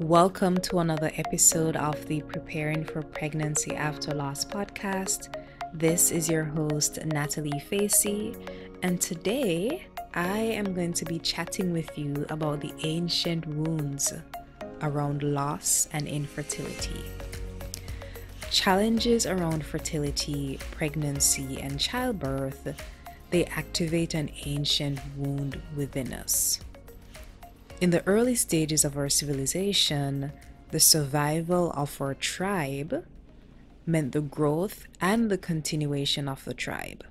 Welcome to another episode of the Preparing for Pregnancy After Loss podcast. This is your host, Natalie Facey, and today I am going to be chatting with you about the ancient wounds around loss and infertility. Challenges around fertility, pregnancy, and childbirth, they activate an ancient wound within us. In the early stages of our civilization, the survival of our tribe meant the growth and the continuation of the tribe.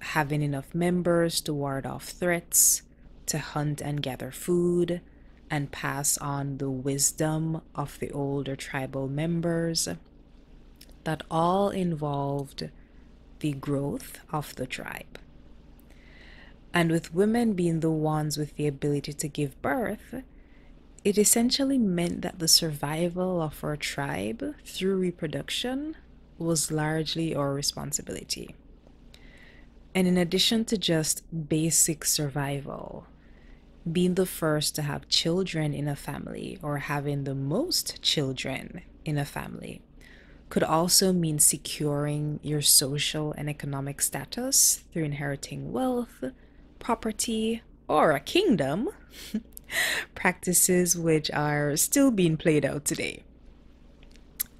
Having enough members to ward off threats, to hunt and gather food, and pass on the wisdom of the older tribal members, that all involved the growth of the tribe. And with women being the ones with the ability to give birth, it essentially meant that the survival of our tribe through reproduction was largely our responsibility. And in addition to just basic survival, being the first to have children in a family or having the most children in a family could also mean securing your social and economic status through inheriting wealth, property, or a kingdom, practices which are still being played out today.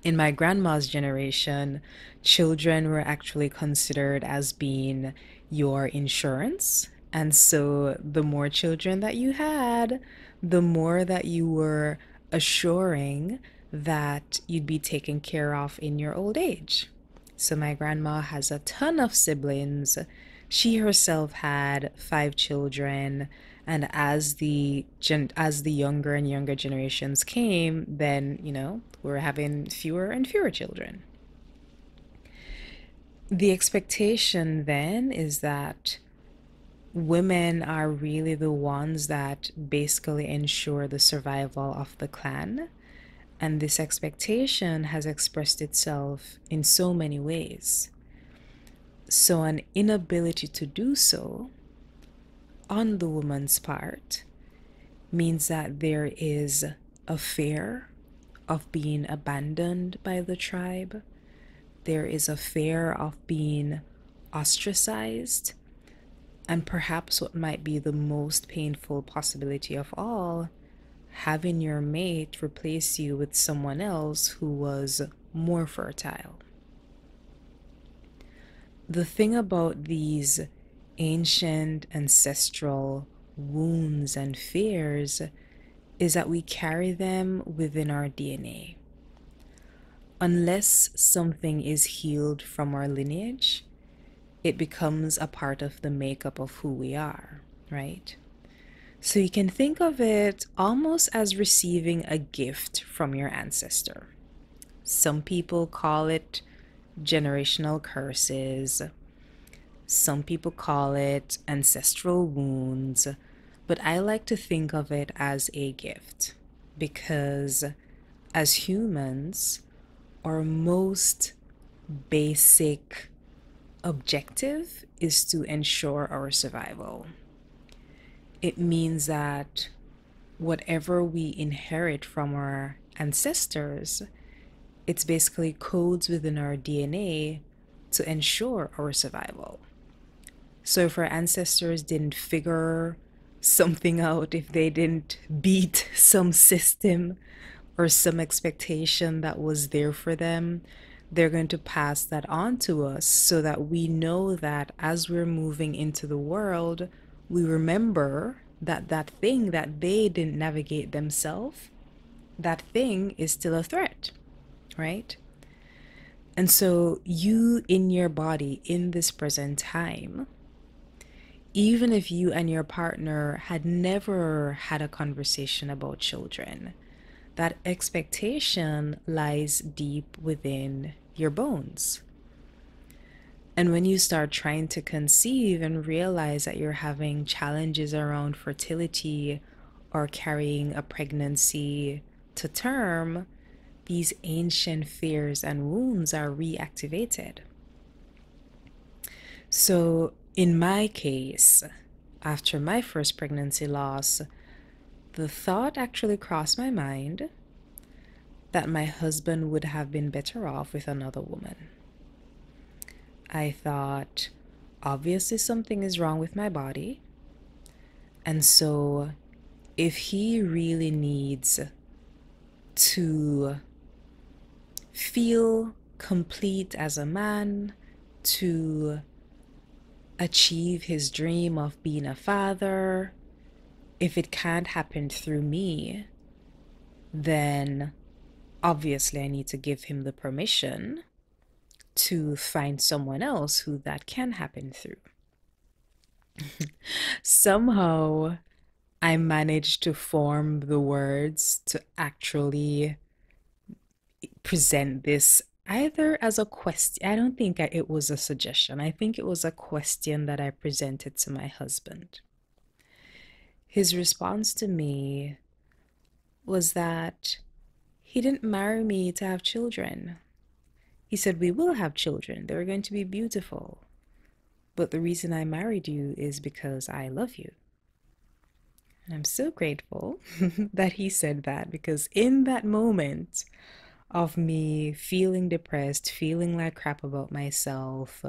In my grandma's generation, children were actually considered as being your insurance. And so the more children that you had, the more that you were assuring that you'd be taken care of in your old age. So my grandma has a ton of siblings. She herself had 5 children, and as the younger and younger generations came, then we're having fewer and fewer children. The expectation then is that women are really the ones that basically ensure the survival of the clan, and this expectation has expressed itself in so many ways. So an inability to do so on the woman's part means that there is a fear of being abandoned by the tribe. There is a fear of being ostracized. And perhaps what might be the most painful possibility of all, having your mate replace you with someone else who was more fertile. The thing about these ancient ancestral wounds and fears is that we carry them within our DNA. Unless something is healed from our lineage, it becomes a part of the makeup of who we are, right? So you can think of it almost as receiving a gift from your ancestor. Some people call it generational curses. Some people call it ancestral wounds, but I like to think of it as a gift because as humans, our most basic objective is to ensure our survival. It means that whatever we inherit from our ancestors, it's basically codes within our DNA to ensure our survival. So if our ancestors didn't figure something out, if they didn't beat some system or some expectation that was there for them, they're going to pass that on to us so that we know that as we're moving into the world, we remember that that thing that they didn't navigate themselves, that thing is still a threat. Right? And so you in your body in this present time, even if you and your partner had never had a conversation about children, that expectation lies deep within your bones. And when you start trying to conceive and realize that you're having challenges around fertility or carrying a pregnancy to term, these ancient fears and wounds are reactivated. So in my case, after my first pregnancy loss, the thought actually crossed my mind that my husband would have been better off with another woman. I thought, obviously, something is wrong with my body. And so, if he really needs to feel complete as a man, to achieve his dream of being a father, if it can't happen through me, then obviously I need to give him the permission to find someone else who that can happen through. Somehow I managed to form the words to actually present this either as a question. I don't think it was a suggestion. I think it was a question that I presented to my husband. His response to me was that he didn't marry me to have children. He said, we will have children. They're going to be beautiful. But the reason I married you is because I love you. And I'm so grateful that he said that, because in that moment of me feeling depressed, feeling like crap about myself,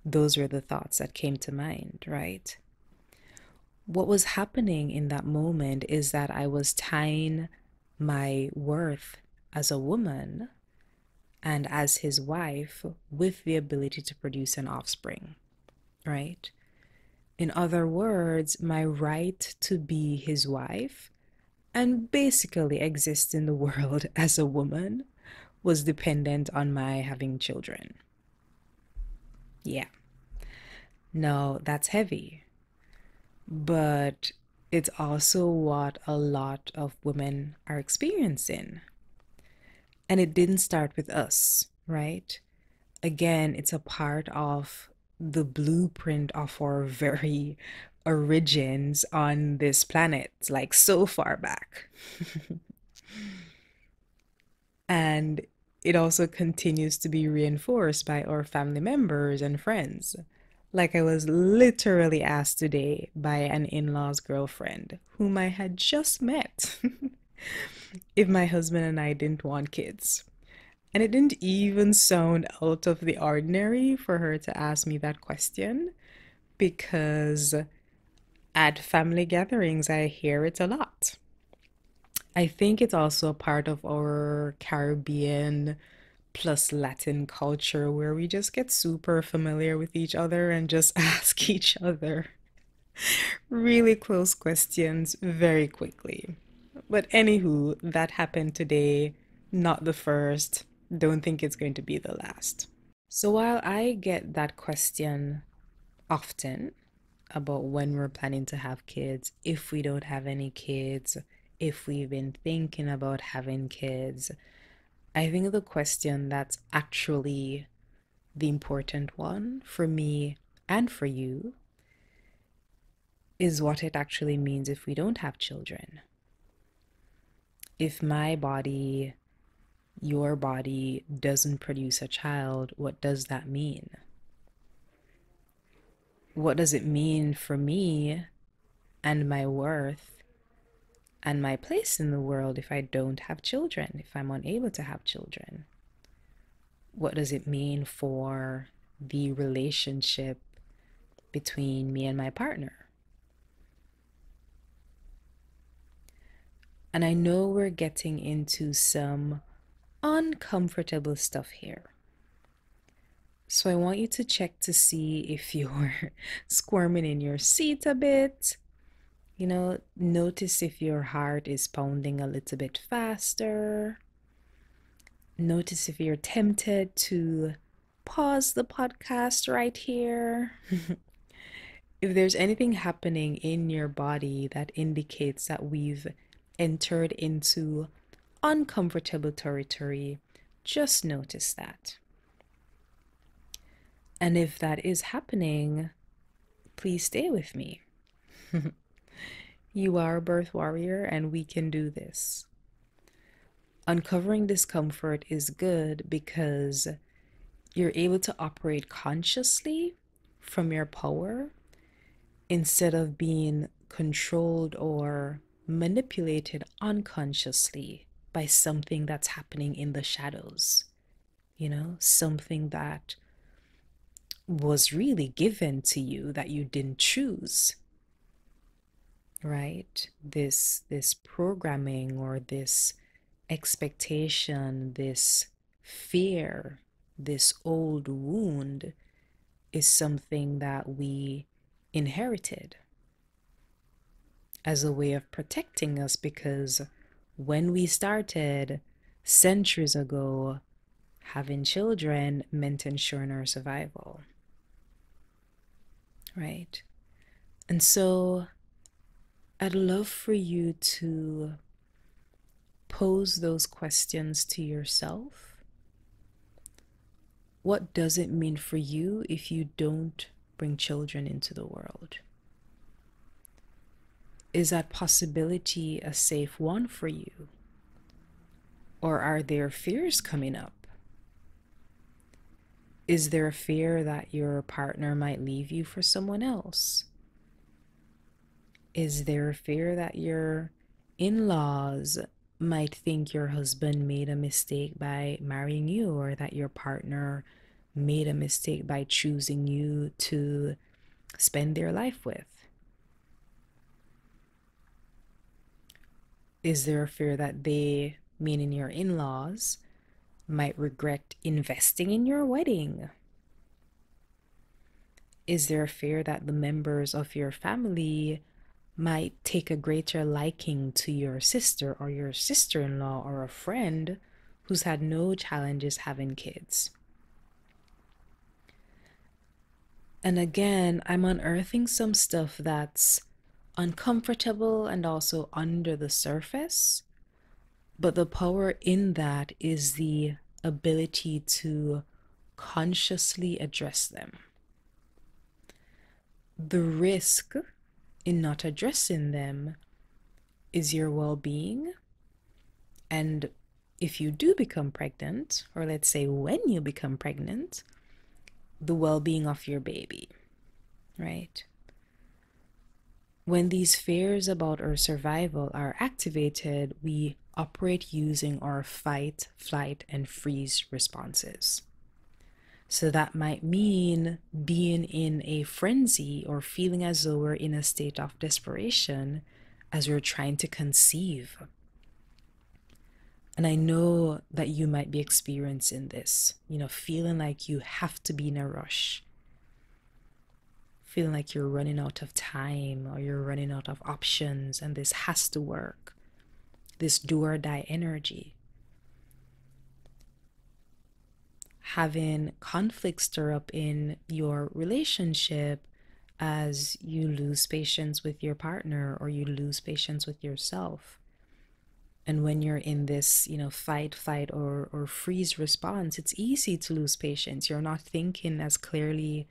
those were the thoughts that came to mind, right? What was happening in that moment is that I was tying my worth as a woman and as his wife with the ability to produce an offspring, right? In other words, my right to be his wife and basically exist in the world as a woman was dependent on my having children. Yeah. No, that's heavy. But it's also what a lot of women are experiencing. And it didn't start with us, right? Again, it's a part of the blueprint of our very origins on this planet, like so far back. And it also continues to be reinforced by our family members and friends. Like I was literally asked today by an in law's girlfriend, whom I had just met, if my husband and I didn't want kids. And it didn't even sound out of the ordinary for her to ask me that question, because at family gatherings, I hear it a lot. I think it's also a part of our Caribbean plus Latin culture where we just get super familiar with each other and just ask each other really close questions very quickly. But anywho, that happened today, not the first. Don't think it's going to be the last. So while I get that question often about when we're planning to have kids, if we don't have any kids, if we've been thinking about having kids, I think the question that's actually the important one for me and for you is what it actually means if we don't have children. If my body, your body doesn't produce a child, what does that mean? What does it mean for me and my worth and my place in the world if I don't have children, if I'm unable to have children? What does it mean for the relationship between me and my partner? And I know we're getting into some uncomfortable stuff here. So I want you to check to see if you're squirming in your seat a bit. You know, notice if your heart is pounding a little bit faster. Notice if you're tempted to pause the podcast right here. If there's anything happening in your body that indicates that we've entered into uncomfortable territory, just notice that. And if that is happening, please stay with me. You are a birth warrior and we can do this. Uncovering discomfort is good because you're able to operate consciously from your power instead of being controlled or manipulated unconsciously by something that's happening in the shadows, something that was really given to you that you didn't choose, right? This programming or this expectation, this fear, this old wound is something that we inherited as a way of protecting us, because when we started centuries ago, having children meant ensuring our survival, right? And so I'd love for you to pose those questions to yourself. What does it mean for you if you don't bring children into the world? Is that possibility a safe one for you? Or are there fears coming up? Is there a fear that your partner might leave you for someone else? Is there a fear that your in-laws might think your husband made a mistake by marrying you, or that your partner made a mistake by choosing you to spend their life with? Is there a fear that they, meaning your in-laws, might regret investing in your wedding? Is there a fear that the members of your family might take a greater liking to your sister or your sister-in-law or a friend who's had no challenges having kids? And again, I'm unearthing some stuff that's uncomfortable and also under the surface, but the power in that is the ability to consciously address them. The risk in not addressing them is your well-being. And if you do become pregnant, or let's say when you become pregnant, the well-being of your baby, right? When these fears about our survival are activated, we operate using our fight, flight, and freeze responses. So that might mean being in a frenzy or feeling as though we're in a state of desperation as we're trying to conceive. And I know that you might be experiencing this, feeling like you have to be in a rush, feeling like you're running out of time or you're running out of options and this has to work, this do or die energy. Having conflict stir up in your relationship as you lose patience with your partner or you lose patience with yourself. And when you're in this, fight, flight, or freeze response, it's easy to lose patience. You're not thinking as clearly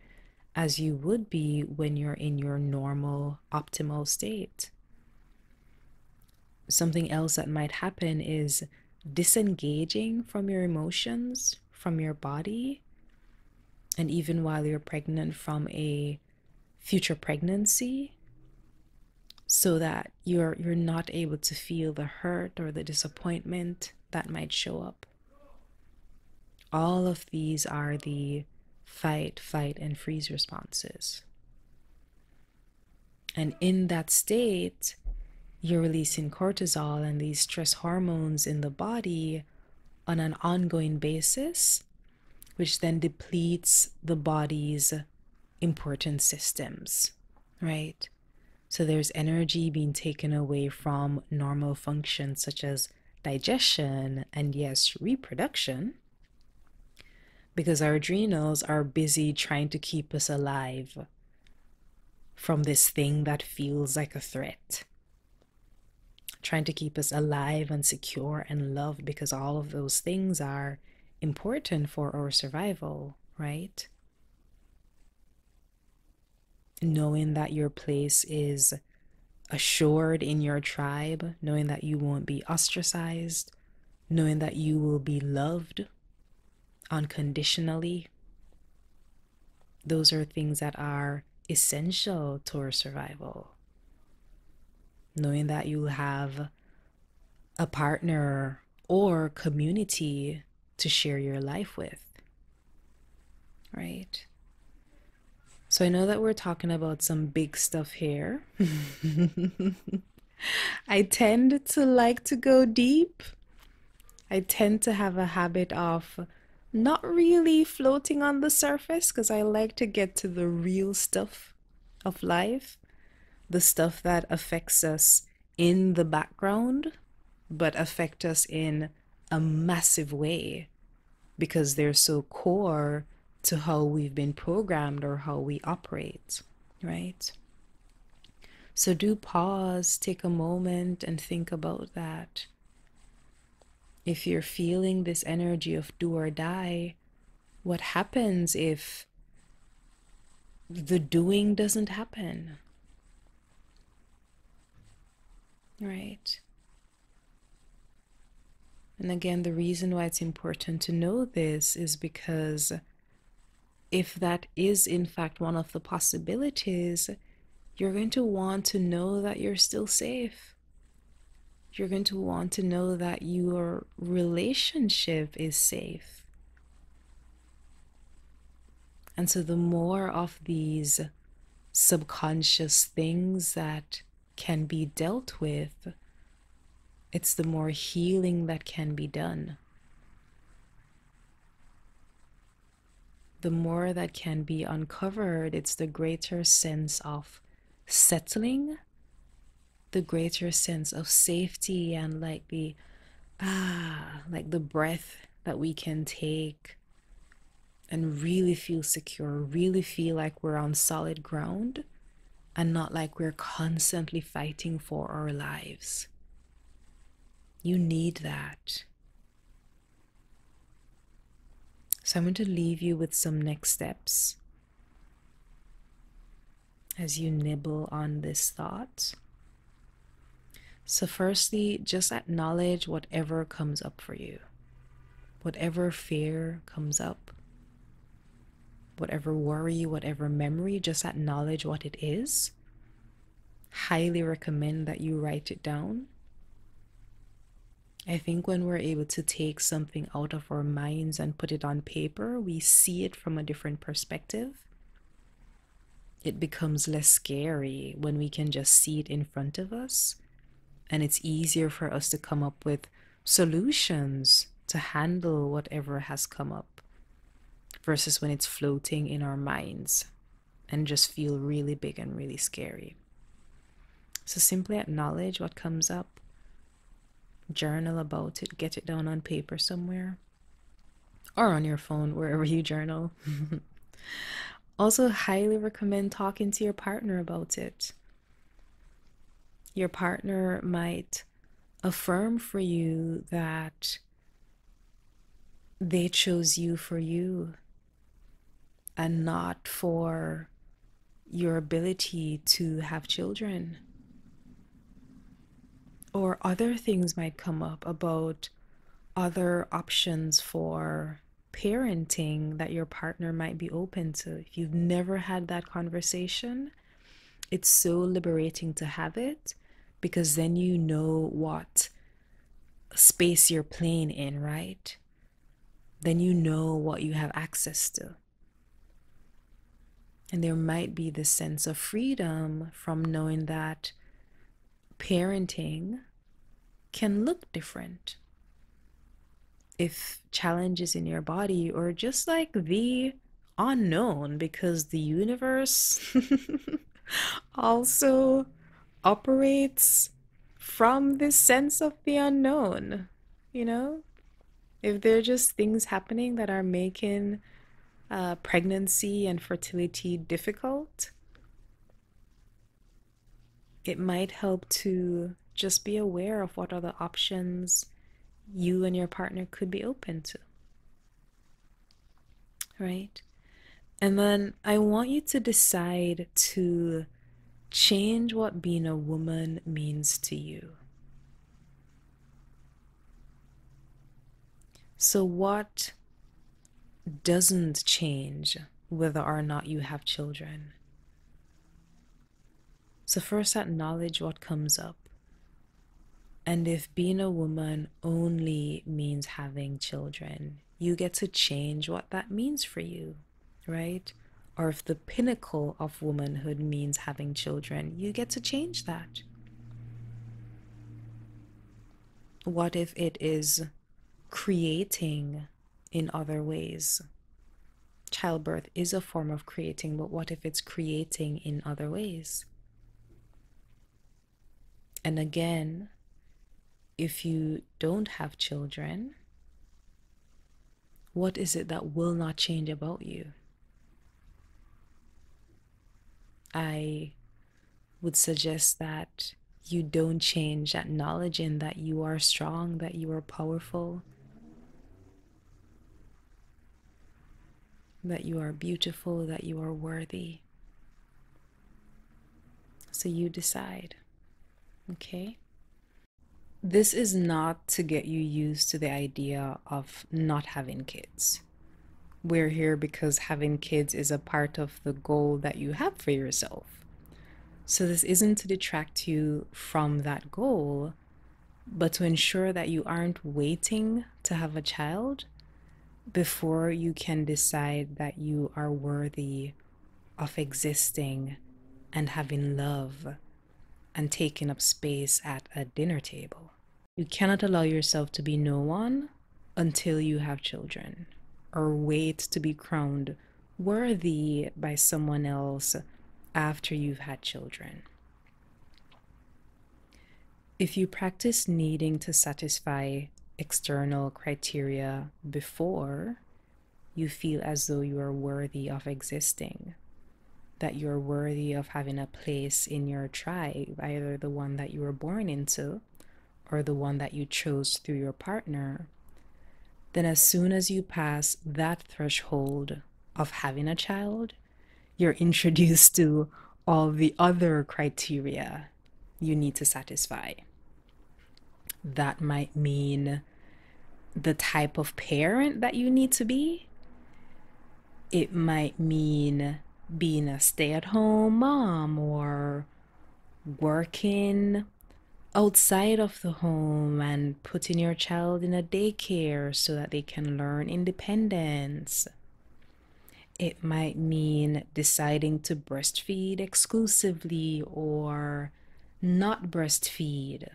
as you would be when you're in your normal, optimal state. Something else that might happen is disengaging from your emotions, from your body, and even while you're pregnant, from a future pregnancy, so that you're not able to feel the hurt or the disappointment that might show up. All of these are the fight, flight, and freeze responses. And in that state, you're releasing cortisol and these stress hormones in the body on an ongoing basis, which then depletes the body's important systems, right? So there's energy being taken away from normal functions such as digestion and, yes, reproduction, because our adrenals are busy trying to keep us alive from this thing that feels like a threat, trying to keep us alive and secure and loved, because all of those things are important for our survival, right? Knowing that your place is assured in your tribe, knowing that you won't be ostracized, knowing that you will be loved unconditionally. Those are things that are essential to our survival. knowing that you have a partner or community to share your life with, right? So I know that we're talking about some big stuff here. I tend to like to go deep. I tend to have a habit of not really floating on the surface because I like to get to the real stuff of life, the stuff that affects us in the background, but affect us in a massive way because they're so core to how we've been programmed or how we operate, right? So do pause, take a moment, and think about that. If you're feeling this energy of do or die, what happens if the doing doesn't happen, right? And again, the reason why it's important to know this is because if that is in fact one of the possibilities, you're going to want to know that you're still safe. You're going to want to know that your relationship is safe. And so the more of these subconscious things that can be dealt with, it's the more healing that can be done. The more that can be uncovered, it's the greater sense of settling, the greater sense of safety, and like the breath that we can take and really feel secure, really feel like we're on solid ground and not like we're constantly fighting for our lives. You need that. So I'm going to leave you with some next steps as you nibble on this thought. So firstly, just acknowledge whatever comes up for you. Whatever fear comes up, whatever worry, whatever memory, just acknowledge what it is. Highly recommend that you write it down. I think when we're able to take something out of our minds and put it on paper, we see it from a different perspective. It becomes less scary when we can just see it in front of us. And it's easier for us to come up with solutions to handle whatever has come up versus when it's floating in our minds and just feel really big and really scary. So simply acknowledge what comes up, journal about it, get it down on paper somewhere or on your phone, wherever you journal. Also, highly recommend talking to your partner about it. Your partner might affirm for you that they chose you for you and not for your ability to have children. Or other things might come up about other options for parenting that your partner might be open to. If you've never had that conversation, it's so liberating to have it because then you know what space you're playing in, right? Then you know what you have access to. And there might be this sense of freedom from knowing that parenting can look different. If challenges in your body or just like the unknown, because the universe also operates from this sense of the unknown, you know? If there are just things happening that are making pregnancy and fertility difficult, it might help to just be aware of what other options you and your partner could be open to, right? And then I want you to decide to change what being a woman means to you. So, what doesn't change whether or not you have children? So, first, acknowledge what comes up. And if being a woman only means having children, you get to change what that means for you, right? Or if the pinnacle of womanhood means having children, you get to change that. What if it is creating in other ways? Childbirth is a form of creating, but what if it's creating in other ways? And again, if you don't have children, what is it that will not change about you? I would suggest that you don't change, acknowledging that you are strong, that you are powerful, that you are beautiful, that you are worthy. So you decide, okay? This is not to get you used to the idea of not having kids. We're here because having kids is a part of the goal that you have for yourself. So this isn't to detract you from that goal, but to ensure that you aren't waiting to have a child before you can decide that you are worthy of existing and having love and taking up space at a dinner table. You cannot allow yourself to be no one until you have children, or wait to be crowned worthy by someone else after you've had children. If you practice needing to satisfy external criteria before you feel as though you are worthy of existing, that you're worthy of having a place in your tribe, either the one that you were born into or the one that you chose through your partner, then as soon as you pass that threshold of having a child, you're introduced to all the other criteria you need to satisfy. That might mean the type of parent that you need to be. It might mean being a stay-at-home mom or working outside of the home and putting your child in a daycare so that they can learn independence. It might mean deciding to breastfeed exclusively or not breastfeed.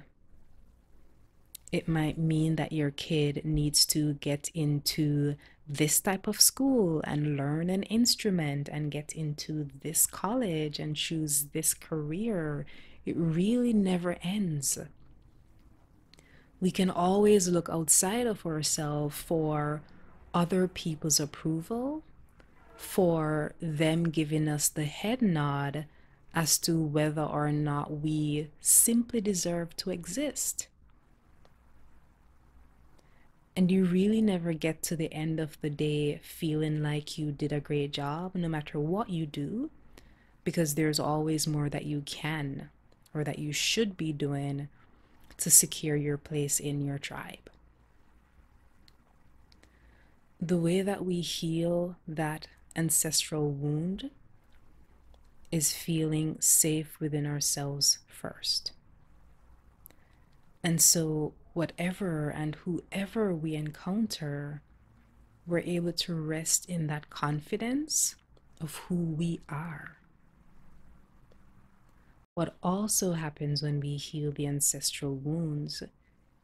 It might mean that your kid needs to get into this type of school and learn an instrument and get into this college and choose this career. It really never ends. We can always look outside of ourselves for other people's approval, for them giving us the head nod as to whether or not we simply deserve to exist. And you really never get to the end of the day feeling like you did a great job, no matter what you do, because there's always more that you can or that you should be doing to secure your place in your tribe. The way that we heal that ancestral wound is feeling safe within ourselves first. And so, whatever and whoever we encounter, we're able to rest in that confidence of who we are. What also happens when we heal the ancestral wounds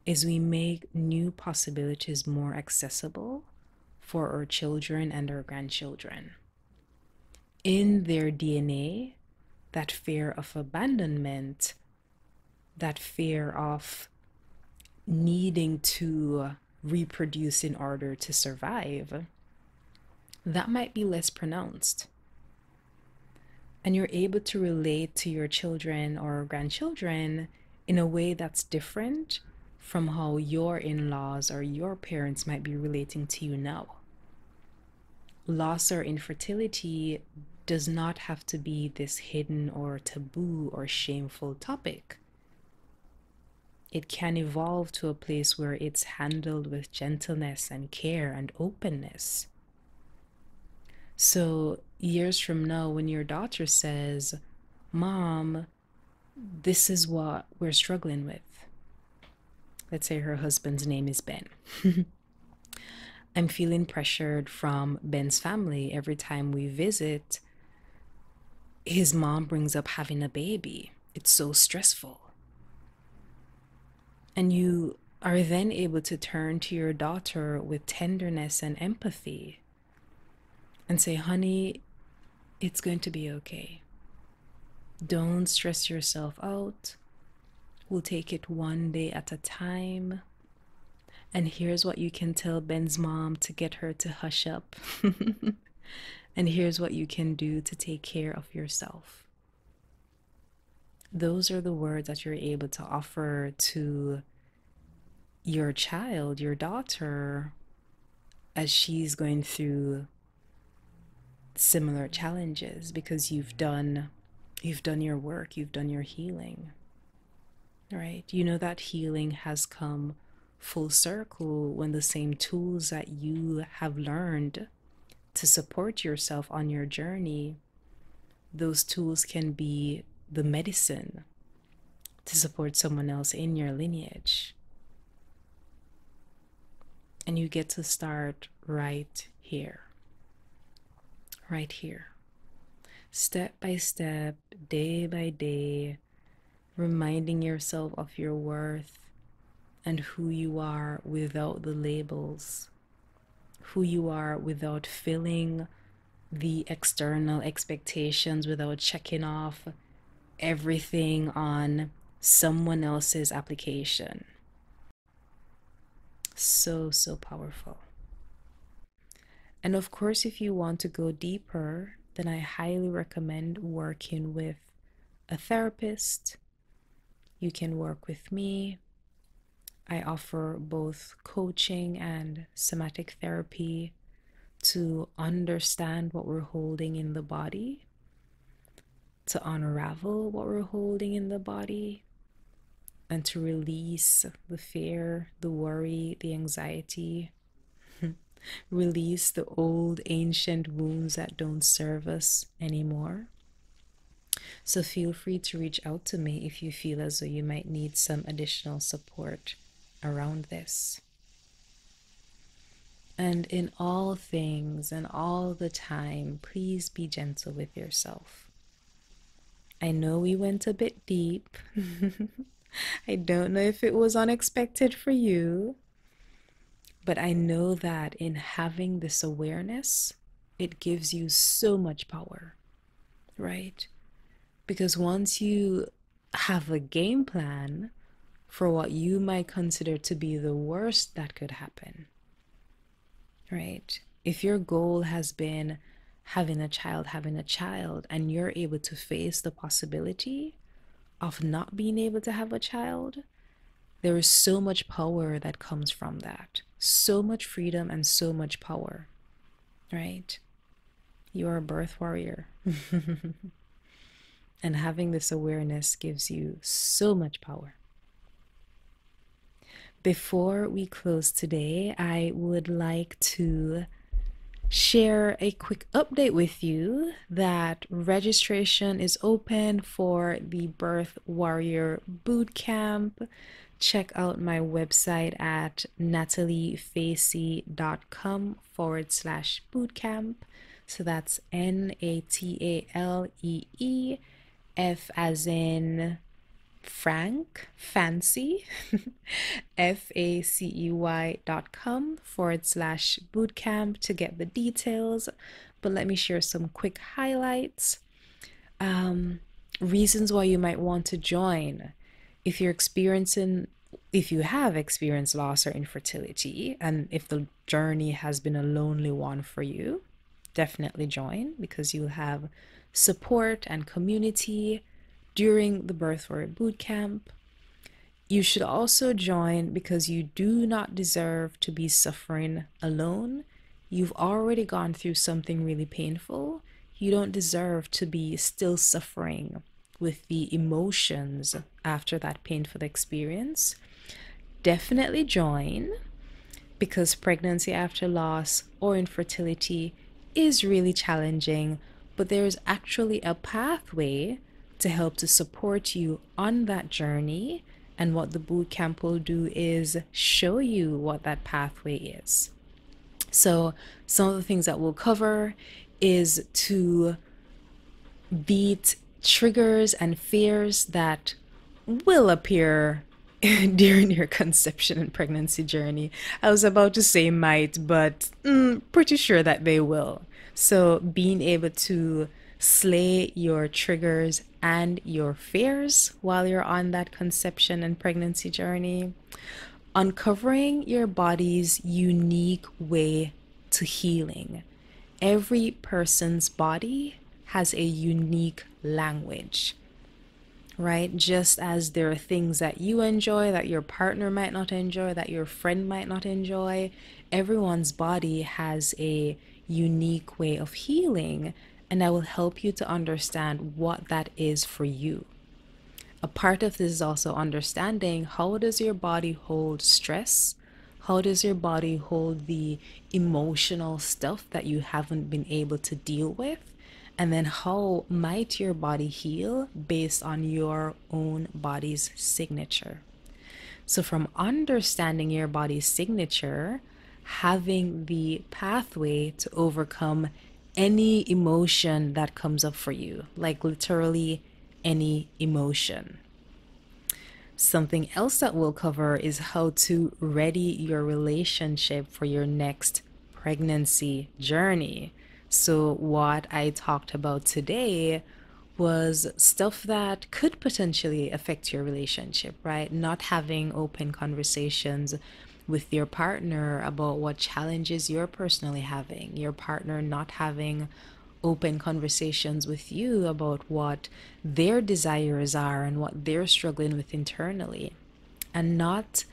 is we make new possibilities more accessible for our children and our grandchildren. In their DNA, that fear of abandonment, that fear of needing to reproduce in order to survive, that might be less pronounced. And you're able to relate to your children or grandchildren in a way that's different from how your in-laws or your parents might be relating to you now. Loss or infertility does not have to be this hidden or taboo or shameful topic. It can evolve to a place where it's handled with gentleness and care and openness. So years from now, when your daughter says, "Mom, this is what we're struggling with," Let's say her husband's name is Ben. I'm feeling pressured from Ben's family every time we visit. His mom brings up having a baby. It's so stressful. And you are then able to turn to your daughter with tenderness and empathy and say, honey, it's going to be okay. Don't stress yourself out. We'll take it one day at a time. And here's what you can tell Ben's mom to get her to hush up. And here's what you can do to take care of yourself. Those are the words that you're able to offer to your child, your daughter, as she's going through similar challenges, because you've done your work, you've done your healing, right? You know that healing has come full circle when the same tools that you have learned to support yourself on your journey, those tools can be the medicine to support someone else in your lineage. And you get to start right here. Right here. Step by step, day by day, reminding yourself of your worth and who you are without the labels, who you are without filling the external expectations, without checking off everything on someone else's application. So, so powerful. And of course, if you want to go deeper, then I highly recommend working with a therapist. You can work with me. I offer both coaching and somatic therapy to understand what we're holding in the body, to unravel what we're holding in the body, and to release the fear, the worry, the anxiety. Release the old ancient wounds that don't serve us anymore. So feel free to reach out to me if you feel as though you might need some additional support around this. And in all things and all the time, please be gentle with yourself. I know we went a bit deep. I don't know if it was unexpected for you. But I know that in having this awareness, it gives you so much power, right? Because once you have a game plan for what you might consider to be the worst that could happen, right? If your goal has been having a child, and you're able to face the possibility of not being able to have a child, there is so much power that comes from that. So much freedom and so much power, right? You're a birth warrior. And having this awareness gives you so much power. Before we close today, I would like to share a quick update with you that registration is open for the Birth Warrior Bootcamp. Check out my website at nataliefacey.com/bootcamp. So that's NATALEE, F as in Frank, fancy, FACEY.com/bootcamp to get the details. But let me share some quick highlights. Reasons why you might want to join. If you have experienced loss or infertility, and if the journey has been a lonely one for you, definitely join, because you'll have support and community during the Birth Warrior Bootcamp. You should also join because you do not deserve to be suffering alone. You've already gone through something really painful. You don't deserve to be still suffering with the emotions after that painful experience. Definitely join, because pregnancy after loss or infertility is really challenging, but there's actually a pathway to help to support you on that journey And what the boot camp will do is show you what that pathway is. So some of the things that we'll cover is to beat triggers and fears that will appear during your conception and pregnancy journey. I was about to say might, but pretty sure that they will. So being able to slay your triggers and your fears while you're on that conception and pregnancy journey, uncovering your body's unique way to healing. Every person's body has a unique language, right? Just as there are things that you enjoy that your partner might not enjoy, that your friend might not enjoy, everyone's body has a unique way of healing, and I will help you to understand what that is for you. A part of this is also understanding how does your body hold stress? How does your body hold the emotional stuff that you haven't been able to deal with? And then how might your body heal based on your own body's signature? So from understanding your body's signature, having the pathway to overcome any emotion that comes up for you, like literally any emotion. Something else that we'll cover is how to ready your relationship for your next pregnancy journey. So what I talked about today was stuff that could potentially affect your relationship, right? Not having open conversations with your partner about what challenges you're personally having, your partner not having open conversations with you about what their desires are and what they're struggling with internally, and not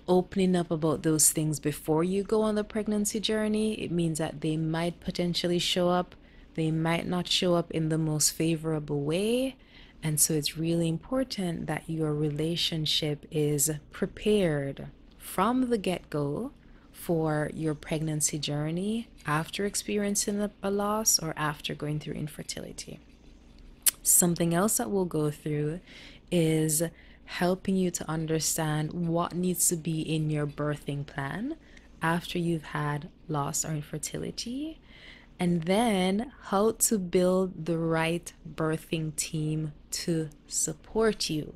opening up about those things before you go on the pregnancy journey. It means that they might potentially show up, they might not show up in the most favorable way. And so it's really important that your relationship is prepared from the get-go for your pregnancy journey after experiencing a loss or after going through infertility. Something else that we'll go through is helping you to understand what needs to be in your birthing plan after you've had loss or infertility, and then how to build the right birthing team to support you.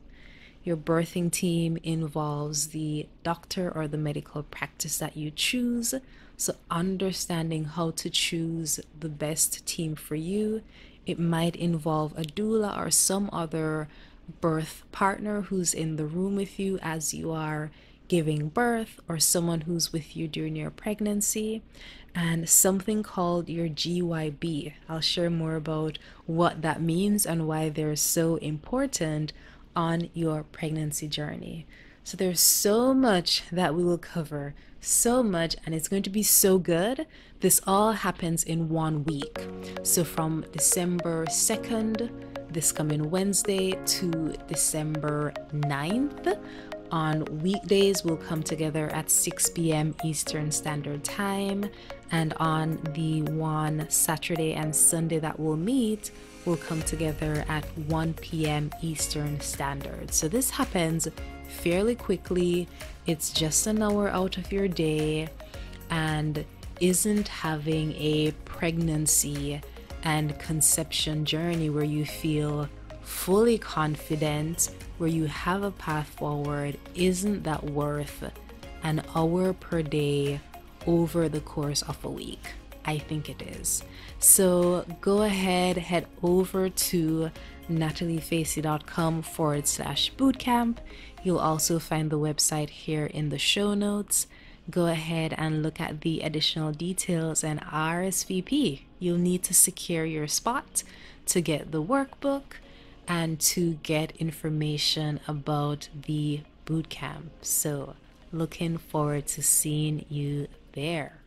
Your birthing team involves the doctor or the medical practice that you choose. So understanding how to choose the best team for you. It might involve a doula or some other birth partner who's in the room with you as you are giving birth, or someone who's with you during your pregnancy, and something called your GYB. I'll share more about what that means and why they're so important on your pregnancy journey. So there's so much that we will cover, so much, and it's going to be so good. This all happens in 1 week. So from December 2nd, this coming Wednesday, to December 9th, on weekdays, we'll come together at 6 p.m. Eastern Standard Time. And on the one Saturday and Sunday that we'll meet, we'll come together at 1 p.m. Eastern Standard. So this happens fairly quickly. It's just an hour out of your day, and isn't having a pregnancy and conception journey where you feel fully confident, where you have a path forward, isn't that worth an hour per day over the course of a week? I think it is. So go ahead, head over to nataliefacey.com/bootcamp. You'll also find the website here in the show notes. Go ahead and look at the additional details and RSVP. You'll need to secure your spot to get the workbook and to get information about the bootcamp. So looking forward to seeing you there.